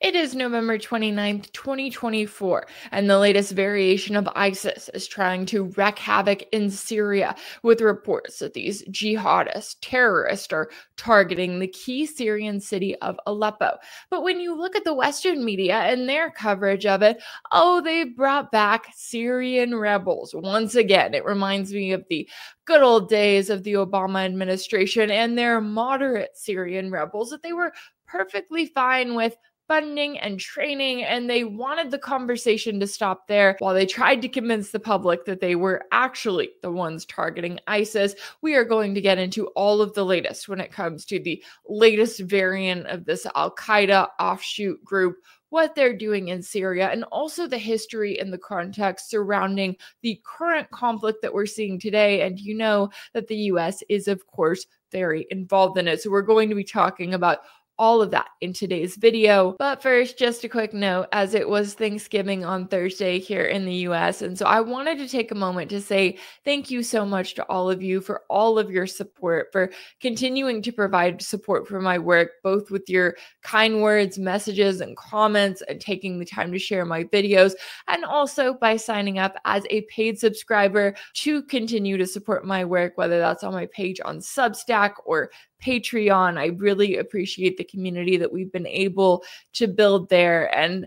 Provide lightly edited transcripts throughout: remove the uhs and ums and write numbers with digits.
It is November 29th, 2024, and the latest variation of ISIS is trying to wreak havoc in Syria, with reports that these jihadists, terrorists, are targeting the key Syrian city of Aleppo. But when you look at the Western media and their coverage of it, oh, they brought back Syrian rebels. Once again, it reminds me of the good old days of the Obama administration and their moderate Syrian rebels that they were perfectly fine with funding and training, and they wanted the conversation to stop there while they tried to convince the public that they were actually the ones targeting ISIS. We are going to get into all of the latest when it comes to the latest variant of this Al-Qaeda offshoot group, what they're doing in Syria, and also the history and the context surrounding the current conflict that we're seeing today. And you know that the US is, of course, very involved in it. So we're going to be talking about all of that in today's video. But first, just a quick note, as it was Thanksgiving on Thursday here in the US. And so I wanted to take a moment to say thank you so much to all of you for all of your support, for continuing to provide support for my work, both with your kind words, messages, and comments, and taking the time to share my videos, and also by signing up as a paid subscriber to continue to support my work, whether that's on my page on Substack or Patreon. I really appreciate the community that we've been able to build there. And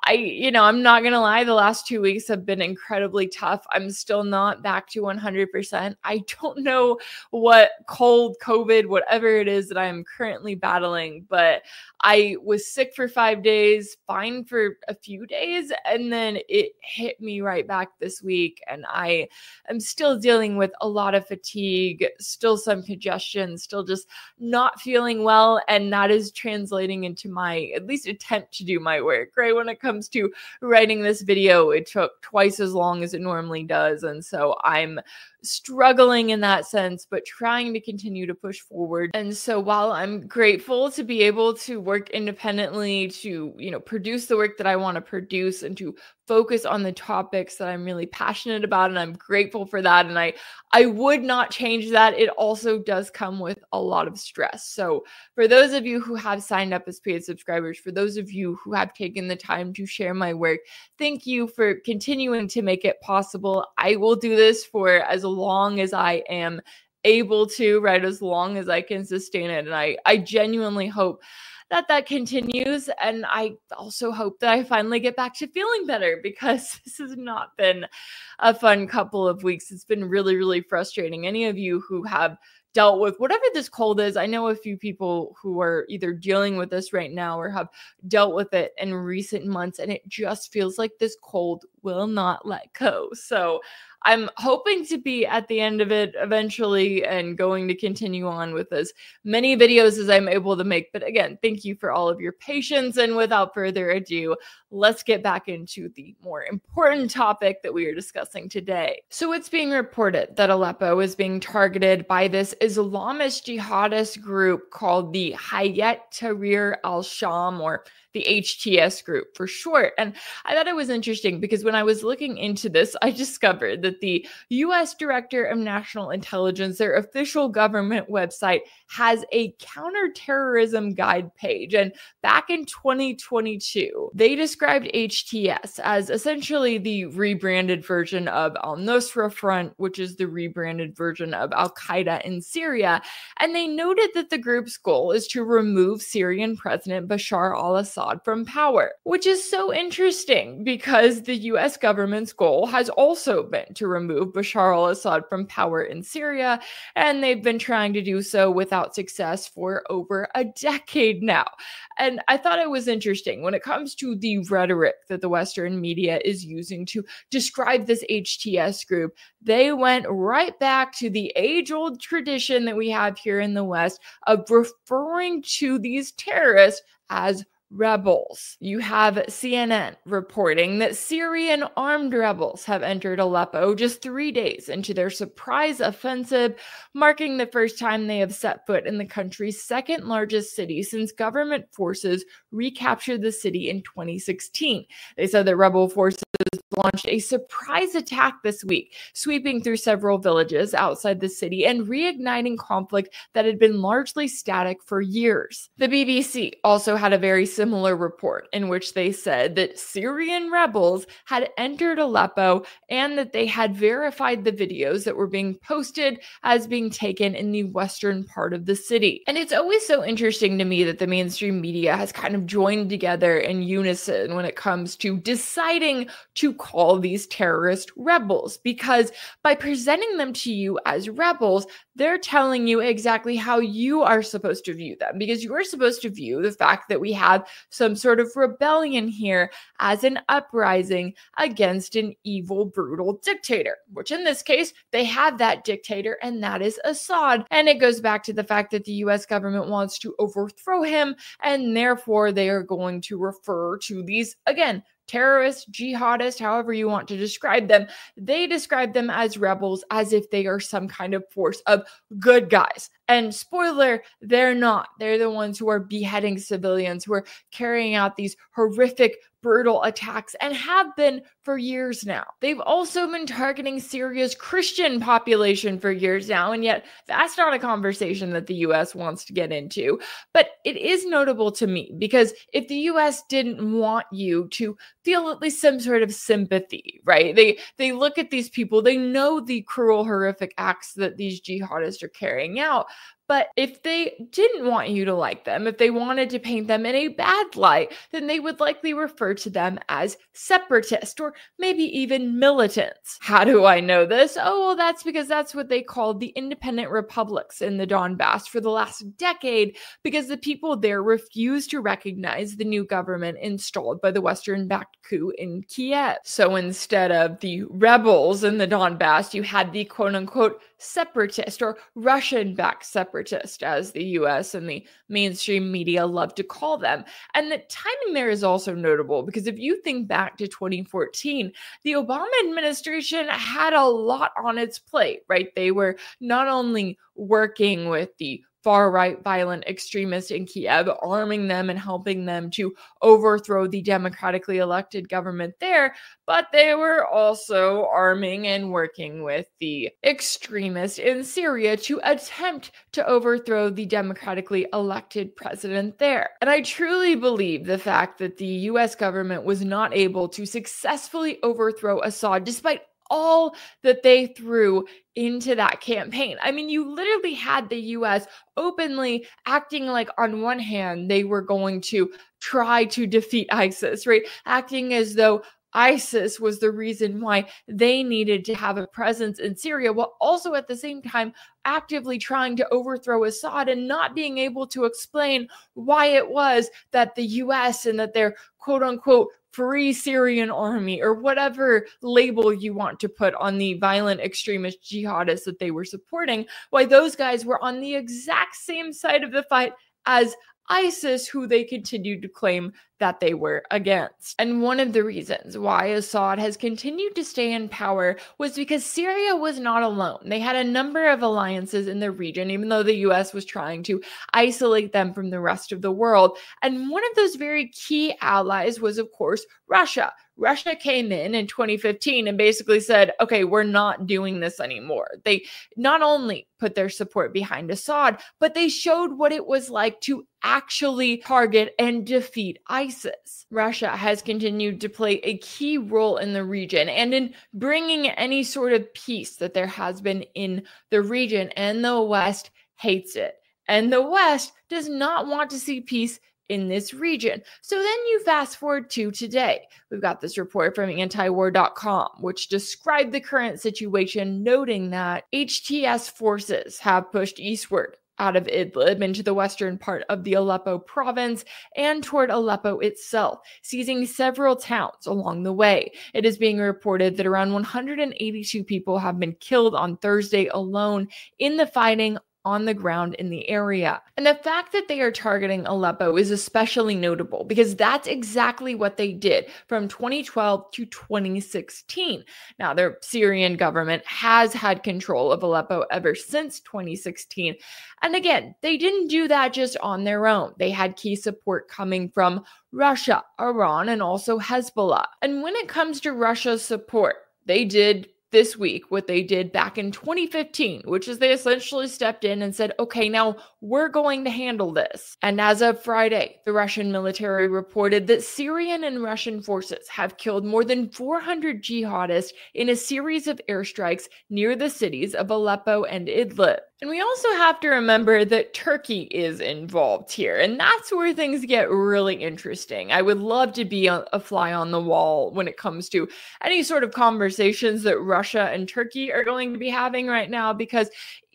I'm not going to lie, the last 2 weeks have been incredibly tough. I'm still not back to 100%. I don't know what cold, COVID, whatever it is that I'm currently battling, but I was sick for 5 days, fine for a few days, and then it hit me right back this week. And I am still dealing with a lot of fatigue, still some congestion, still just not feeling well. And that is translating into my at least attempt to do my work, right? When it comes to writing this video, it took twice as long as it normally does. And so I'm struggling in that sense, but trying to continue to push forward. And so while I'm grateful to be able to work independently, to, produce the work that I want to produce and to focus on the topics that I'm really passionate about, and I'm grateful for that, and I would not change that, it also does come with a lot of stress. So for those of you who have signed up as paid subscribers, for those of you who have taken the time to share my work, thank you for continuing to make it possible. I will do this for as long as I am able to, right? As long as I can sustain it. And I genuinely hope that continues. And I also hope that I finally get back to feeling better, because this has not been a fun couple of weeks. It's been really, really frustrating. Any of you who have dealt with whatever this cold is, I know a few people who are either dealing with this right now or have dealt with it in recent months, and it just feels like this cold will not let go. So I'm hoping to be at the end of it eventually and going to continue on with as many videos as I'm able to make. But again, thank you for all of your patience. And without further ado, let's get back into the more important topic that we are discussing today. So it's being reported that Aleppo is being targeted by this Islamist jihadist group called the Hayat Tahrir-al-Sham, or the HTS group for short. And I thought it was interesting because when I was looking into this, I discovered that the US Director of National Intelligence, their official government website, has a counterterrorism guide page. And back in 2022, they described HTS as essentially the rebranded version of Al-Nusra Front, which is the rebranded version of Al-Qaeda in Syria. And they noted that the group's goal is to remove Syrian President Bashar al-Assad from power, which is so interesting because the US government's goal has also been to remove Bashar al-Assad from power in Syria, and they've been trying to do so without success for over a decade now. And I thought it was interesting when it comes to the rhetoric that the Western media is using to describe this HTS group. They went right back to the age-old tradition that we have here in the West of referring to these terrorists as rebels. You have CNN reporting that Syrian armed rebels have entered Aleppo just 3 days into their surprise offensive, marking the first time they have set foot in the country's second largest city since government forces recaptured the city in 2016. They said that rebel forces launched a surprise attack this week, sweeping through several villages outside the city and reigniting conflict that had been largely static for years. The BBC also had a very similar report in which they said that Syrian rebels had entered Aleppo and that they had verified the videos that were being posted as being taken in the western part of the city. And it's always so interesting to me that the mainstream media has kind of joined together in unison when it comes to deciding to call these terrorist rebels, because by presenting them to you as rebels, they're telling you exactly how you are supposed to view them, because you're supposed to view the fact that we have some sort of rebellion here as an uprising against an evil, brutal dictator, which in this case, they have that dictator, and that is Assad. And it goes back to the fact that the US government wants to overthrow him, and therefore they are going to refer to these, again, terrorists, jihadists, however you want to describe them. They describe them as rebels as if they are some kind of force of good guys. And spoiler, they're not. They're the ones who are beheading civilians, who are carrying out these horrific, brutal attacks, and have been for years now. They've also been targeting Syria's Christian population for years now, and yet that's not a conversation that the US wants to get into. But it is notable to me, because if the US didn't want you to feel at least some sort of sympathy, right? They look at these people, they know the cruel, horrific acts that these jihadists are carrying out. But if they didn't want you to like them, if they wanted to paint them in a bad light, then they would likely refer to them as separatist or maybe even militants. How do I know this? Oh, well, that's because that's what they called the independent republics in the Donbass for the last decade, because the people there refused to recognize the new government installed by the Western-backed coup in Kiev. So instead of the rebels in the Donbass, you had the quote-unquote separatist or Russian-backed separatist, as the US and the mainstream media love to call them. And the timing there is also notable, because if you think back to 2014, the Obama administration had a lot on its plate, right? They were not only working with the far-right violent extremists in Kiev, arming them and helping them to overthrow the democratically elected government there, but they were also arming and working with the extremists in Syria to attempt to overthrow the democratically elected president there. And I truly believe the fact that the US government was not able to successfully overthrow Assad, despite all that they threw into that campaign. I mean, you literally had the US openly acting like, on one hand, they were going to try to defeat ISIS, right? Acting as though ISIS was the reason why they needed to have a presence in Syria, while also at the same time actively trying to overthrow Assad and not being able to explain why it was that the US and that their quote unquote Free Syrian Army, or whatever label you want to put on the violent extremist jihadists that they were supporting, why those guys were on the exact same side of the fight as ISIS, who they continued to claim that they were against. And one of the reasons why Assad has continued to stay in power was because Syria was not alone. They had a number of alliances in the region, even though the US was trying to isolate them from the rest of the world. And one of those very key allies was, of course, Russia. Russia came in 2015 and basically said, okay, we're not doing this anymore. They not only put their support behind Assad, but they showed what it was like to actually target and defeat ISIS. Russia has continued to play a key role in the region and in bringing any sort of peace that there has been in the region, and the West hates it. And the West does not want to see peace in this region. So then you fast forward to today. We've got this report from antiwar.com, which described the current situation, noting that HTS forces have pushed eastward out of Idlib into the western part of the Aleppo province and toward Aleppo itself, seizing several towns along the way. It is being reported that around 182 people have been killed on Thursday alone in the fighting on the ground in the area. And the fact that they are targeting Aleppo is especially notable because that's exactly what they did from 2012 to 2016. Now, their Syrian government has had control of Aleppo ever since 2016. And again, they didn't do that just on their own. They had key support coming from Russia, Iran, and also Hezbollah. And when it comes to Russia's support, they did this week what they did back in 2015, which is they essentially stepped in and said, okay, now we're going to handle this. And as of Friday, the Russian military reported that Syrian and Russian forces have killed more than 400 jihadists in a series of airstrikes near the cities of Aleppo and Idlib. And we also have to remember that Turkey is involved here, and that's where things get really interesting. I would love to be a fly on the wall when it comes to any sort of conversations that Russia and Turkey are going to be having right now, because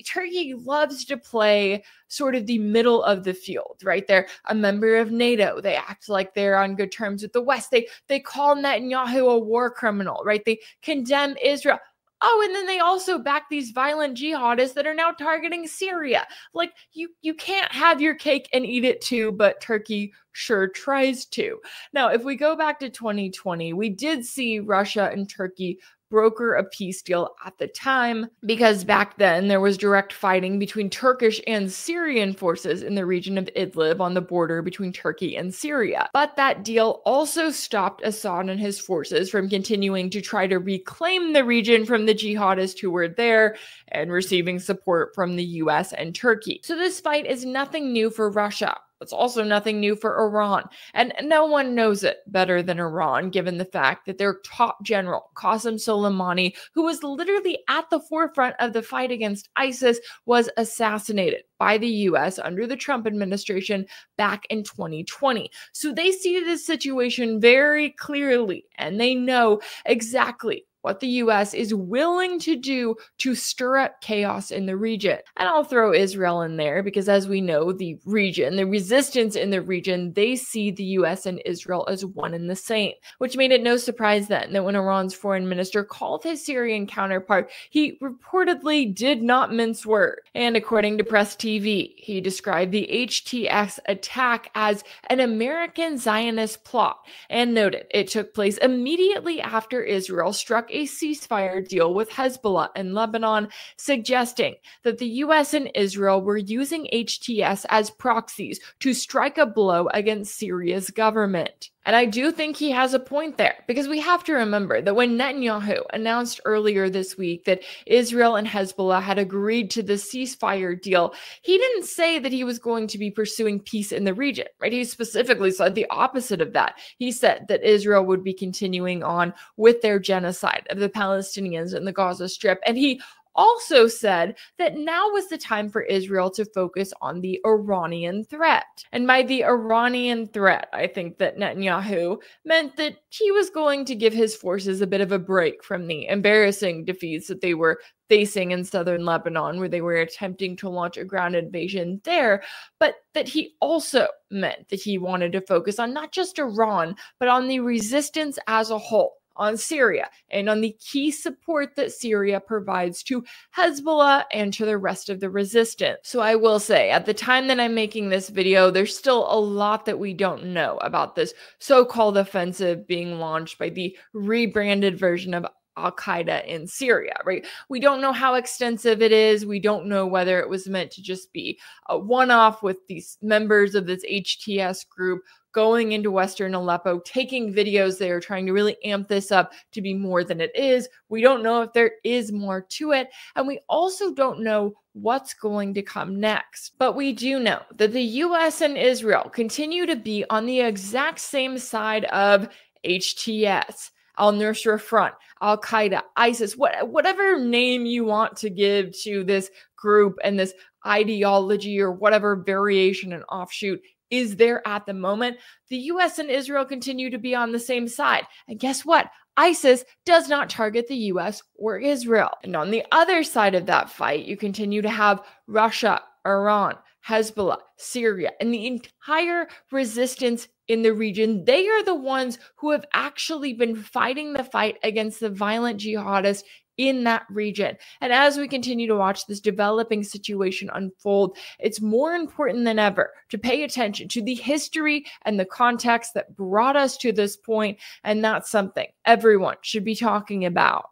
Turkey loves to play sort of the middle of the field, right? They're a member of NATO. They act like they're on good terms with the West. They call Netanyahu a war criminal, right? They condemn Israel. Oh, and then they also back these violent jihadists that are now targeting Syria. Like, you can't have your cake and eat it too, but Turkey sure tries to. Now, if we go back to 2020, we did see Russia and Turkey broker a peace deal at the time, because back then there was direct fighting between Turkish and Syrian forces in the region of Idlib on the border between Turkey and Syria. But that deal also stopped Assad and his forces from continuing to try to reclaim the region from the jihadists who were there and receiving support from the US and Turkey. So this fight is nothing new for Russia. It's also nothing new for Iran, and no one knows it better than Iran, given the fact that their top general, Qasem Soleimani, who was literally at the forefront of the fight against ISIS, was assassinated by the US under the Trump administration back in 2020. So they see this situation very clearly, and they know exactly what the US is willing to do to stir up chaos in the region. And I'll throw Israel in there because, as we know, the region, the resistance in the region, they see the US and Israel as one and the same, which made it no surprise then that when Iran's foreign minister called his Syrian counterpart, he reportedly did not mince words. And according to Press TV, he described the HTS attack as an American Zionist plot and noted it took place immediately after Israel struck a ceasefire deal with Hezbollah in Lebanon, suggesting that the US and Israel were using HTS as proxies to strike a blow against Syria's government. And I do think he has a point there, because we have to remember that when Netanyahu announced earlier this week that Israel and Hezbollah had agreed to the ceasefire deal, he didn't say that he was going to be pursuing peace in the region, right? He specifically said the opposite of that. He said that Israel would be continuing on with their genocide of the Palestinians in the Gaza Strip, and he also said that now was the time for Israel to focus on the Iranian threat. And by the Iranian threat, I think that Netanyahu meant that he was going to give his forces a bit of a break from the embarrassing defeats that they were facing in southern Lebanon, where they were attempting to launch a ground invasion there, but that he also meant that he wanted to focus on not just Iran, but on the resistance as a whole, on Syria, and on the key support that Syria provides to Hezbollah and to the rest of the resistance. So I will say, at the time that I'm making this video, there's still a lot that we don't know about this so-called offensive being launched by the rebranded version of Al-Qaeda in Syria, right? We don't know how extensive it is. We don't know whether it was meant to just be a one-off with these members of this HTS group going into Western Aleppo, taking videos there, trying to really amp this up to be more than it is. We don't know if there is more to it. And we also don't know what's going to come next. But we do know that the US and Israel continue to be on the exact same side of HTS, Al-Nusra Front, Al-Qaeda, ISIS, whatever name you want to give to this group and this ideology or whatever variation and offshoot is there at the moment. The US and Israel continue to be on the same side. And guess what? ISIS does not target the US or Israel. And on the other side of that fight, you continue to have Russia, Iran, Hezbollah, Syria, and the entire resistance in the region. They are the ones who have actually been fighting the fight against the violent jihadists in that region. And as we continue to watch this developing situation unfold, it's more important than ever to pay attention to the history and the context that brought us to this point, and that's something everyone should be talking about.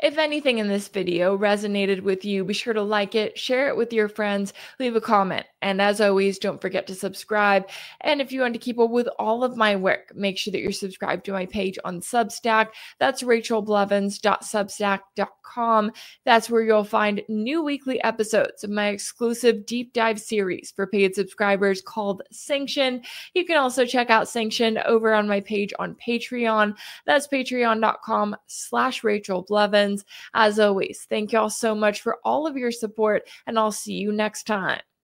If anything in this video resonated with you, be sure to like it, share it with your friends, leave a comment, and as always, don't forget to subscribe. And if you want to keep up with all of my work, make sure that you're subscribed to my page on Substack. That's rachelblevins.substack.com. That's where you'll find new weekly episodes of my exclusive deep dive series for paid subscribers called Sanction. You can also check out Sanction over on my page on Patreon. That's patreon.com/rachelblevins. As always, thank y'all so much for all of your support, and I'll see you next time.